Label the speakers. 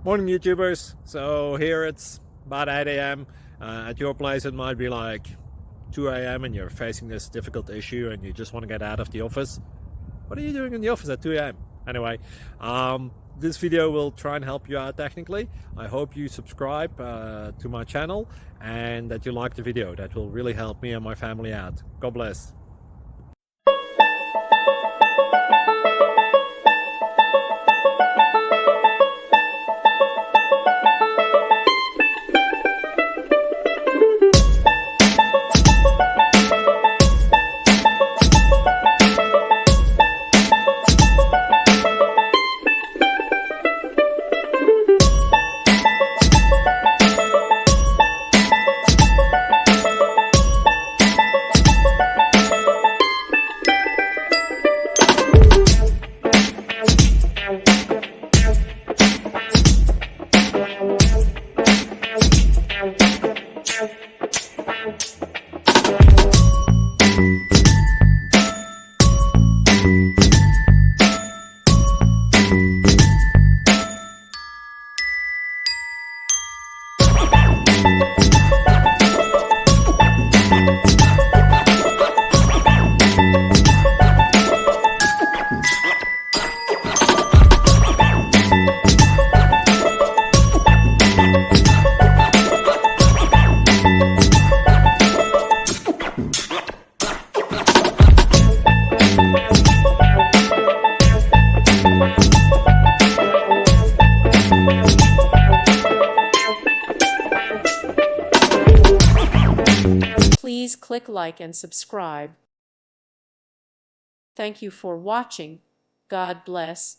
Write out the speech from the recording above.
Speaker 1: Morning YouTubers. So here it's about 8 a.m. At your place it might be like 2 a.m. and you're facing this difficult issue and you just want to get out of the office. What are you doing in the office at 2 a.m.? Anyway, this video will try and help you out technically. I hope you subscribe to my channel and that you like the video. That will really help me and my family out. God bless.
Speaker 2: Please click like and subscribe. Thank you for watching. God bless.